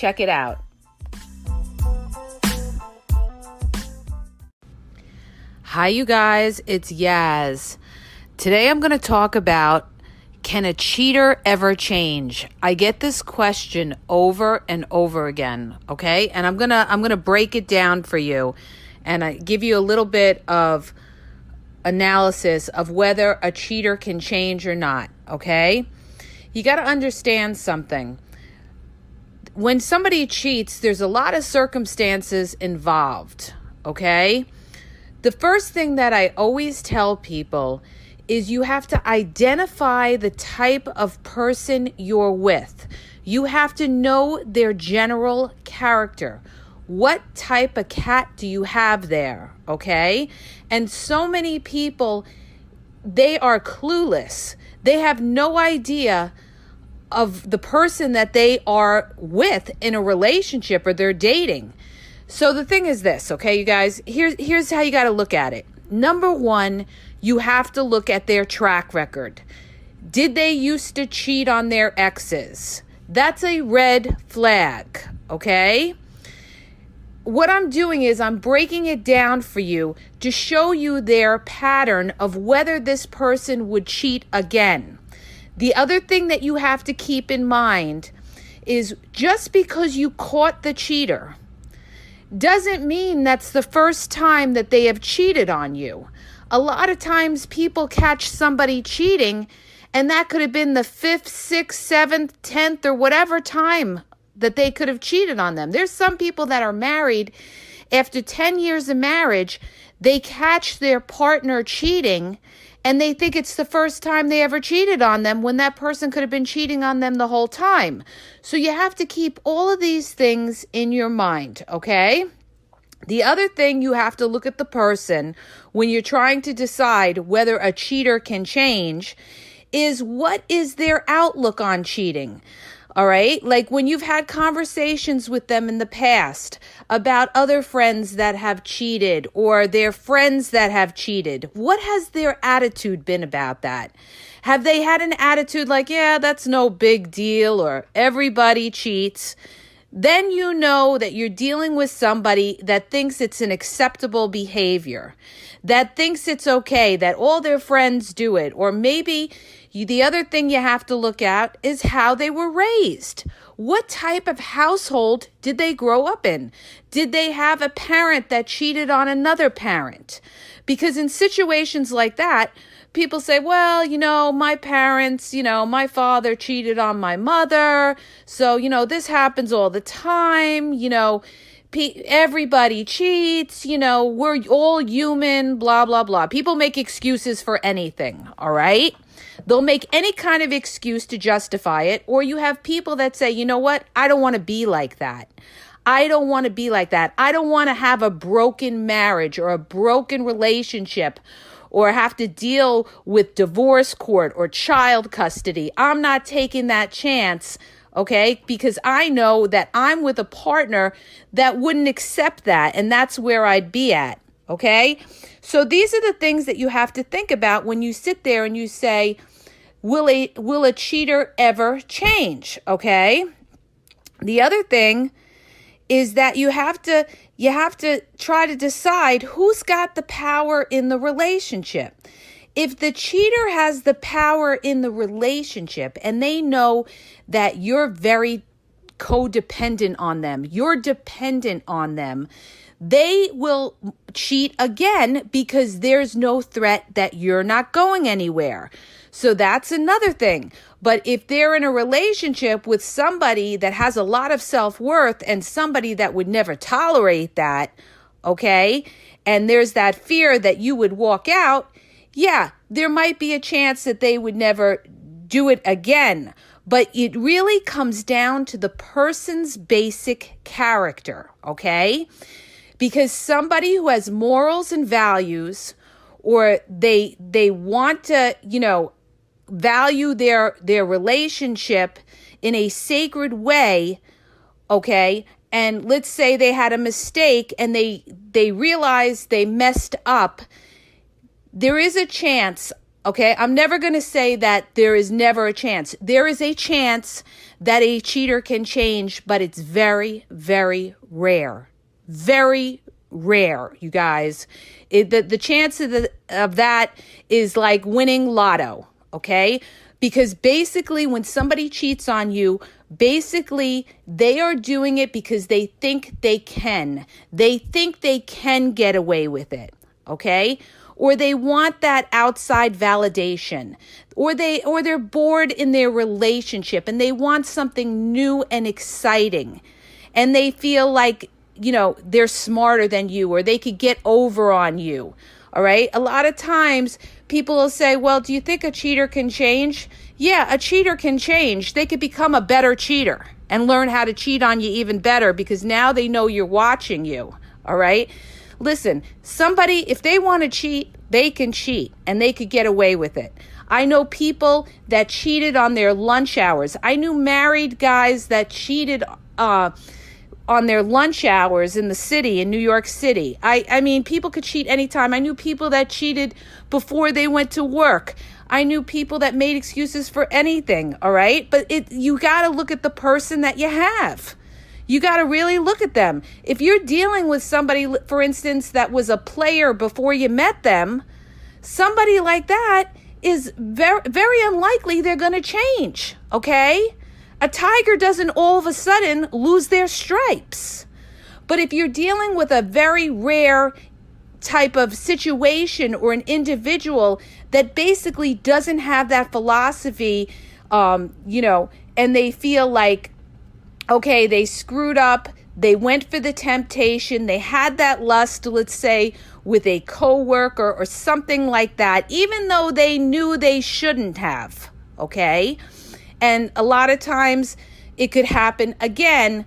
Check it out. Hi, you guys. It's Yaz. Today I'm going to talk about, can a cheater ever change? I get this question over and over again, okay? And I'm going to break it down for you, and I give you a little bit of analysis of whether a cheater can change or not, okay? You got to understand something. When somebody cheats, there's a lot of circumstances involved, okay? The first thing that I always tell people is you have to identify the type of person you're with. You have to know their general character. What type of cat do you have there, okay? And so many people, they are clueless. They have no idea of the person that they are with in a relationship or they're dating. So the thing is this, okay, you guys, here's how you got to look at it. Number one, you have to look at their track record. Did they used to cheat on their exes? That's a red flag, okay? What I'm doing is I'm breaking it down for you to show you their pattern of whether this person would cheat again. The other thing that you have to keep in mind is just because you caught the cheater doesn't mean that's the first time that they have cheated on you. A lot of times people catch somebody cheating, and that could have been the 5th, 6th, 7th, 10th, or whatever time that they could have cheated on them. There's some people that are married. After 10 years of marriage, they catch their partner cheating, and they think it's the first time they ever cheated on them when that person could have been cheating on them the whole time. So you have to keep all of these things in your mind, okay? The other thing you have to look at the person when you're trying to decide whether a cheater can change is, what is their outlook on cheating? All right. Like when you've had conversations with them in the past about other friends that have cheated or their friends that have cheated, what has their attitude been about that? Have they had an attitude like, yeah, that's no big deal, or everybody cheats? Then you know that you're dealing with somebody that thinks it's an acceptable behavior, that thinks it's okay, that all their friends do it. Or maybe the other thing you have to look at is how they were raised. What type of household did they grow up in? Did they have a parent that cheated on another parent? Because in situations like that, people say, well, my parents, my father cheated on my mother. So, this happens all the time. Everybody cheats, we're all human, blah, blah, blah. People make excuses for anything, all right? They'll make any kind of excuse to justify it. Or you have people that say, you know what? I don't want to be like that. I don't want to be like that. I don't want to have a broken marriage or a broken relationship or have to deal with divorce court or child custody. I'm not taking that chance, okay? Because I know that I'm with a partner that wouldn't accept that, and that's where I'd be at, okay? So these are the things that you have to think about when you sit there and you say, will a cheater ever change, okay? The other thing is that you have to try to decide who's got the power in the relationship. If the cheater has the power in the relationship and they know that you're very codependent on them, you're dependent on them, they will cheat again because there's no threat that you're not going anywhere. So that's another thing. But if they're in a relationship with somebody that has a lot of self-worth and somebody that would never tolerate that, okay, and there's that fear that you would walk out, yeah, there might be a chance that they would never do it again. But it really comes down to the person's basic character, okay? Because somebody who has morals and values, or they want to, value their relationship in a sacred way, okay? And let's say they had a mistake and they realized they messed up. There is a chance Okay, I'm never going to say that there is never a chance. There is a chance that a cheater can change, but it's very, very rare. Very rare, you guys. The chance of that is like winning lotto, okay? Because basically when somebody cheats on you, basically they are doing it because they think they can. They think they can get away with it, okay? Or they want that outside validation, or they're bored in their relationship and they want something new and exciting, and they feel like, they're smarter than you, or they could get over on you. All right. A lot of times people will say, well, do you think a cheater can change? Yeah, a cheater can change. They could become a better cheater and learn how to cheat on you even better, because now they know you're watching you. All right. Listen, somebody, if they want to cheat, they can cheat and they could get away with it. I know people that cheated on their lunch hours. I knew married guys that cheated on their lunch hours in the city, in New York City. I mean, people could cheat anytime. I knew people that cheated before they went to work. I knew people that made excuses for anything, all right? But you got to look at the person that you have. You got to really look at them. If you're dealing with somebody, for instance, that was a player before you met them, somebody like that is very, very unlikely they're going to change, okay? A tiger doesn't all of a sudden lose their stripes. But if you're dealing with a very rare type of situation or an individual that basically doesn't have that philosophy, and they feel like, okay, they screwed up, they went for the temptation, they had that lust, let's say, with a coworker or something like that, even though they knew they shouldn't have, okay? And a lot of times it could happen again.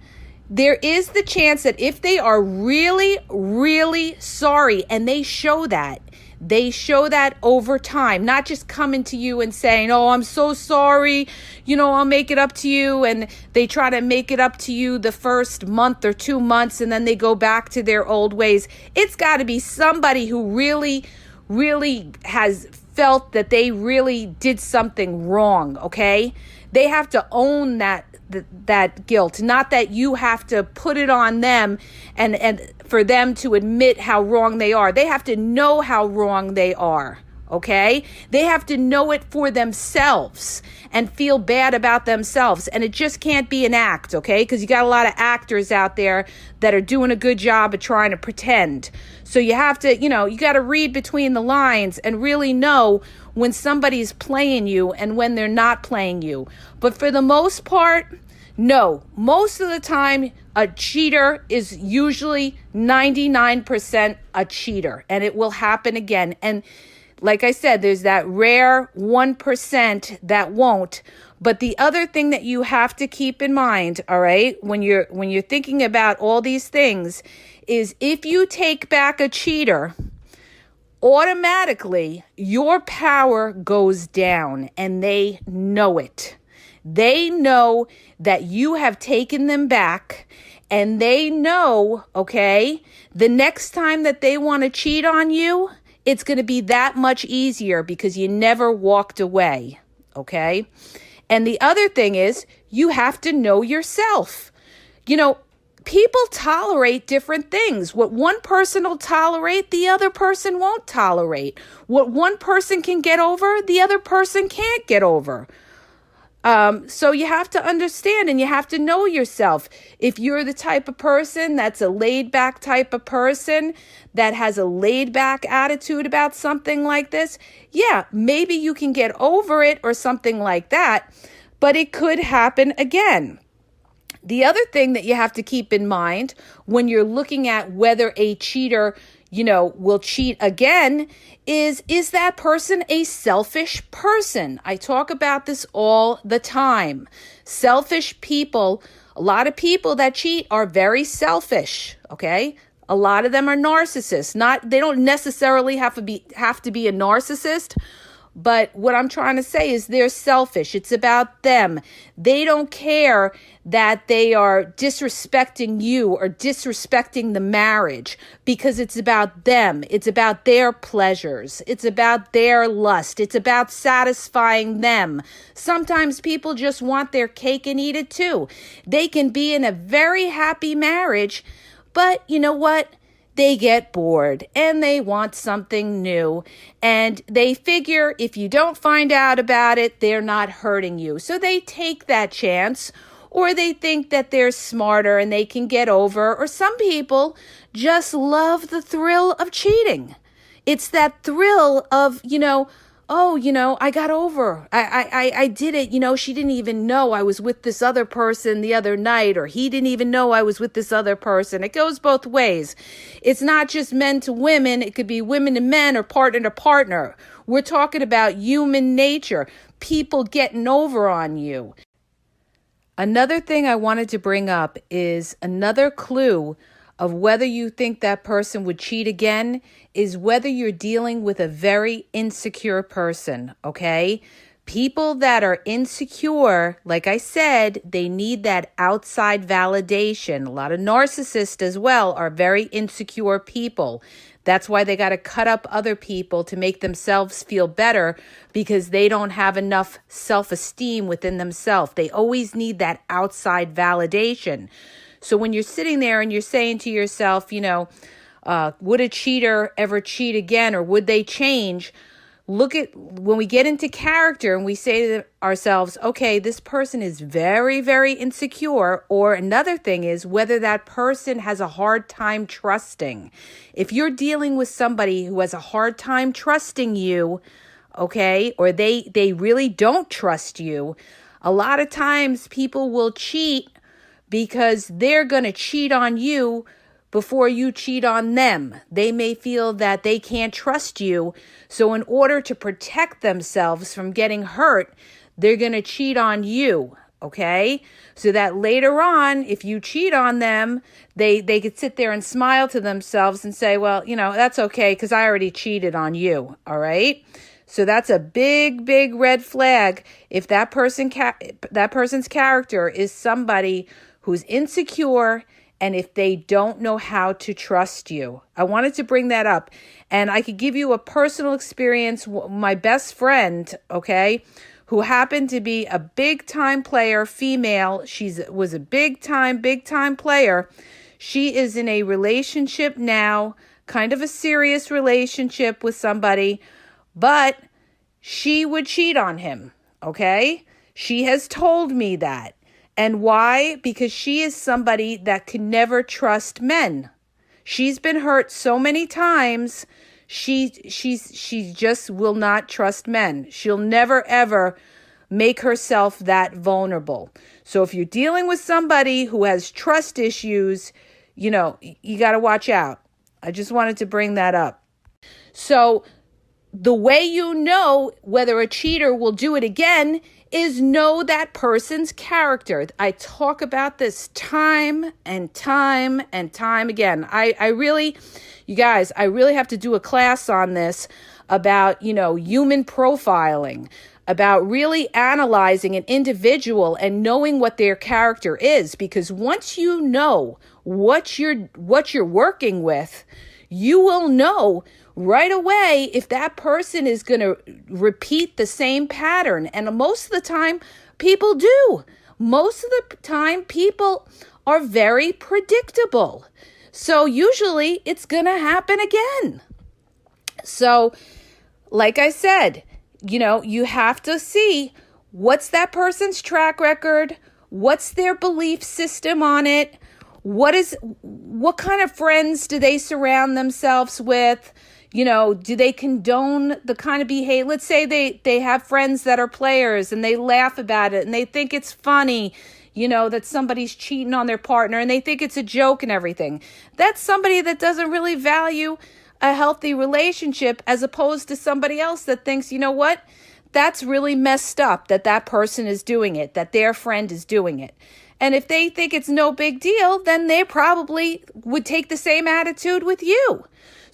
There is the chance that if they are really, really sorry, and they show that over time, not just coming to you and saying, oh, I'm so sorry, I'll make it up to you. And they try to make it up to you the first month or 2 months, and then they go back to their old ways. It's got to be somebody who really, really has felt that they really did something wrong, okay? They have to own that guilt, not that you have to put it on them and for them to admit how wrong they are. They have to know how wrong they are, okay? They have to know it for themselves and feel bad about themselves. And it just can't be an act, okay? Because you got a lot of actors out there that are doing a good job of trying to pretend. So you have to, you got to read between the lines and really know when somebody's playing you and when they're not playing you. But for the most part, no. Most of the time, a cheater is usually 99% a cheater, and it will happen again. And like I said, there's that rare 1% that won't. But the other thing that you have to keep in mind, all right, when you're thinking about all these things, is if you take back a cheater, automatically your power goes down, and they know it. They know that you have taken them back, and they know, okay, the next time that they want to cheat on you, it's going to be that much easier because you never walked away, okay? And the other thing is, you have to know yourself. People tolerate different things. What one person will tolerate, the other person won't tolerate. What one person can get over, the other person can't get over. So you have to understand and you have to know yourself. If you're the type of person that's a laid back type of person that has a laid back attitude about something like this, yeah, maybe you can get over it or something like that, but it could happen again. The other thing that you have to keep in mind when you're looking at whether a cheater, will cheat again is that person a selfish person? I talk about this all the time. Selfish people, a lot of people that cheat are very selfish, okay? A lot of them are narcissists. They don't necessarily have to be a narcissist, But what I'm trying to say is they're selfish. It's about them. They don't care that they are disrespecting you or disrespecting the marriage, because it's about them. It's about their pleasures. It's about their lust. It's about satisfying them. Sometimes people just want their cake and eat it too. They can be in a very happy marriage, but you know what? They get bored and they want something new, and they figure if you don't find out about it, they're not hurting you. So they take that chance, or they think that they're smarter and they can get over, or some people just love the thrill of cheating. It's that thrill of, I got over. I did it. She didn't even know I was with this other person the other night, or he didn't even know I was with this other person. It goes both ways. It's not just men to women. It could be women to men or partner to partner. We're talking about human nature, people getting over on you. Another thing I wanted to bring up is another clue of whether you think that person would cheat again is whether you're dealing with a very insecure person, okay? People that are insecure, like I said, they need that outside validation. A lot of narcissists as well are very insecure people. That's why they got to cut up other people to make themselves feel better, because they don't have enough self-esteem within themselves. They always need that outside validation. So when you're sitting there and you're saying to yourself, would a cheater ever cheat again, or would they change? Look at when we get into character and we say to ourselves, okay, this person is very, very insecure. Or another thing is whether that person has a hard time trusting. If you're dealing with somebody who has a hard time trusting you, okay, or they really don't trust you, a lot of times people will cheat because they're going to cheat on you before you cheat on them. They may feel that they can't trust you. So in order to protect themselves from getting hurt, they're going to cheat on you. Okay? So that later on, if you cheat on them, they could sit there and smile to themselves and say, well, that's okay because I already cheated on you. All right? So that's a big, big red flag if that person's character is somebody who's insecure, and if they don't know how to trust you. I wanted to bring that up. And I could give you a personal experience. My best friend, okay, who happened to be a big-time player, female. Was a big-time player. She is in a relationship now, kind of a serious relationship with somebody, but she would cheat on him, okay? She has told me that. And why? Because she is somebody that could never trust men. She's been hurt so many times. She just will not trust men. She'll never ever make herself that vulnerable. So if you're dealing with somebody who has trust issues, you got to watch out. I just wanted to bring that up. So the way you know whether a cheater will do it again is know that person's character. I talk about this time and time again. I really have to do a class on this about, human profiling, about really analyzing an individual and knowing what their character is. Because once you know what you're working with, you will know right away if that person is going to repeat the same pattern. And most of the time, people do. Most of the time, people are very predictable. So usually, it's going to happen again. So, like I said, you have to see what's that person's track record, what's their belief system on it, what kind of friends do they surround themselves with? Do they condone the kind of behavior? Let's say they have friends that are players and they laugh about it and they think it's funny, that somebody's cheating on their partner and they think it's a joke and everything. That's somebody that doesn't really value a healthy relationship, as opposed to somebody else that thinks, that's really messed up that person is doing it, that their friend is doing it. And if they think it's no big deal, then they probably would take the same attitude with you.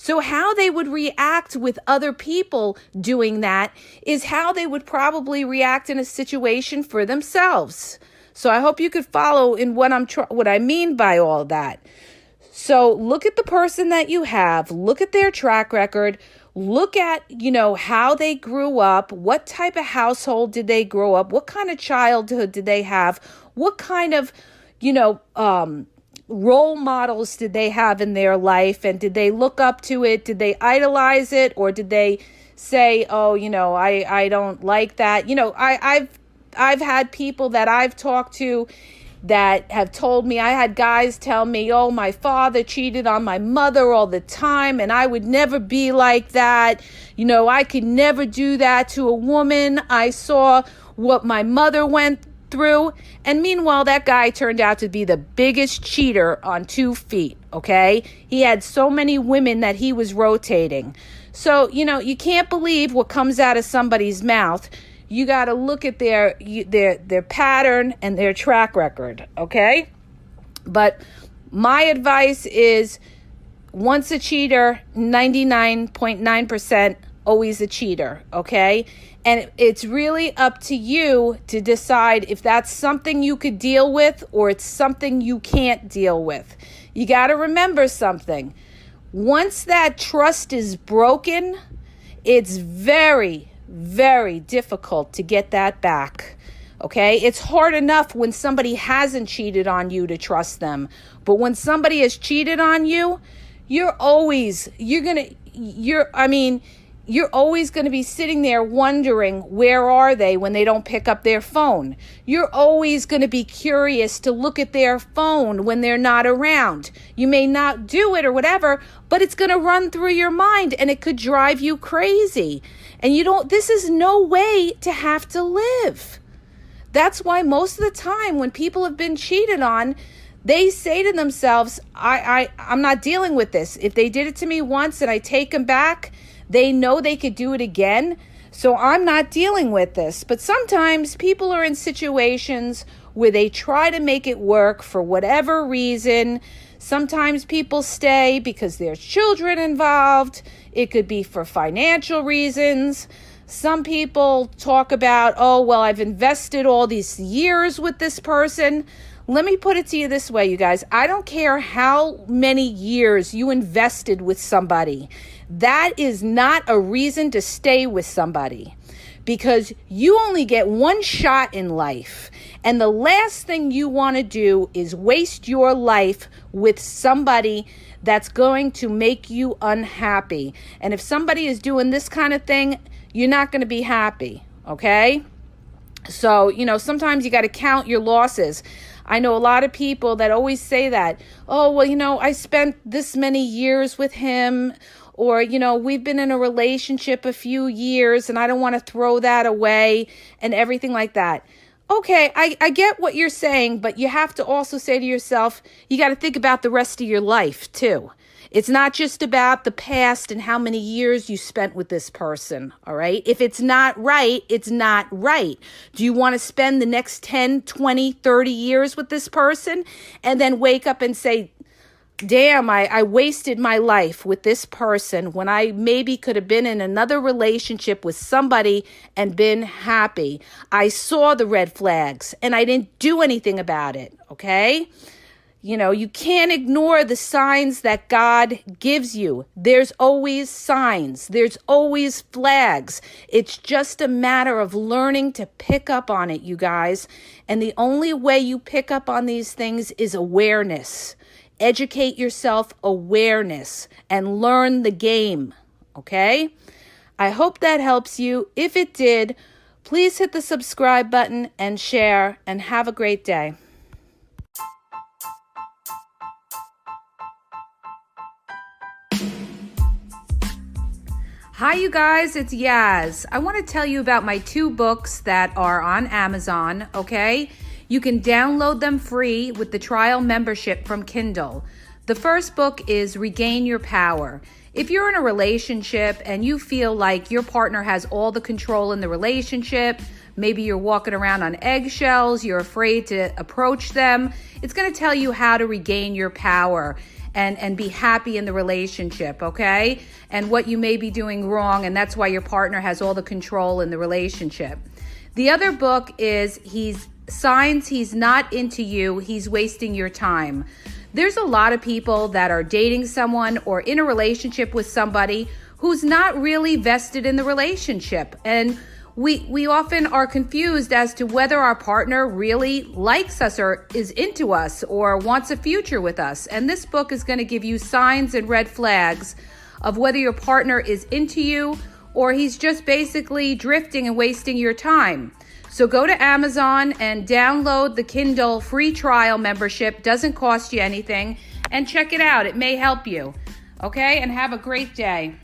So how they would react with other people doing that is how they would probably react in a situation for themselves. So I hope you could follow in what I mean by all that. So look at the person that you have, look at their track record, look at, how they grew up, what type of household did they grow up, what kind of childhood did they have, what kind of, role models did they have in their life, and did they look up to it, did they idolize it, or did they say, oh, I don't like that. I've had people that I've talked to that have told me, I had guys tell me, oh, my father cheated on my mother all the time, and I would never be like that. I could never do that to a woman. I saw what my mother went through. And meanwhile, that guy turned out to be the biggest cheater on 2 feet, okay? He had so many women that he was rotating. So, you can't believe what comes out of somebody's mouth. You got to look at their pattern and their track record, okay? But my advice is, once a cheater, 99.9% always a cheater, okay? And it's really up to you to decide if that's something you could deal with or it's something you can't deal with. You got to remember something. Once that trust is broken, it's very, very difficult to get that back. Okay? It's hard enough when somebody hasn't cheated on you to trust them. But when somebody has cheated on you, you're always going to be sitting there wondering, where are they when they don't pick up their phone? You're always going to be curious to look at their phone when they're not around. You may not do it or whatever, but it's going to run through your mind and it could drive you crazy. And this is no way to have to live. That's why most of the time when people have been cheated on, they say to themselves, I'm not dealing with this. If they did it to me once and I take them back, they know they could do it again. So I'm not dealing with this. But sometimes people are in situations where they try to make it work for whatever reason. Sometimes people stay because there's children involved. It could be for financial reasons. Some people talk about, oh, well, I've invested all these years with this person. Let me put it to you this way, you guys. I don't care how many years you invested with somebody. That is not a reason to stay with somebody, because you only get one shot in life. And the last thing you want to do is waste your life with somebody that's going to make you unhappy. And if somebody is doing this kind of thing, you're not going to be happy, okay? So, sometimes you got to count your losses. I know a lot of people that always say that, oh, well, I spent this many years with him, or, we've been in a relationship a few years and I don't want to throw that away and everything like that. Okay, I get what you're saying, but you have to also say to yourself, you got to think about the rest of your life too. It's not just about the past and how many years you spent with this person, all right? If it's not right, it's not right. Do you want to spend the next 10, 20, 30 years with this person and then wake up and say, damn, I wasted my life with this person when I maybe could have been in another relationship with somebody and been happy. I saw the red flags and I didn't do anything about it, okay? You can't ignore the signs that God gives you. There's always signs. There's always flags. It's just a matter of learning to pick up on it, you guys. And the only way you pick up on these things is awareness. Educate yourself, awareness, and learn the game, okay? I hope that helps you. If it did, please hit the subscribe button and share, and have a great day. Hi, you guys, it's Yaz. I want to tell you about my 2 books that are on Amazon, okay? You can download them free with the trial membership from Kindle. The first book is Regain Your Power. If you're in a relationship and you feel like your partner has all the control in the relationship, maybe you're walking around on eggshells, you're afraid to approach them. It's going to tell you how to regain your power and be happy in the relationship, okay? And what you may be doing wrong, and that's why your partner has all the control in the relationship. The other book is Signs He's Not Into You, He's Wasting Your Time. There's a lot of people that are dating someone or in a relationship with somebody who's not really vested in the relationship. And we often are confused as to whether our partner really likes us or is into us or wants a future with us. And this book is going to give you signs and red flags of whether your partner is into you or he's just basically drifting and wasting your time. So go to Amazon and download the Kindle free trial membership. Doesn't cost you anything. And check it out. It may help you. Okay? And have a great day.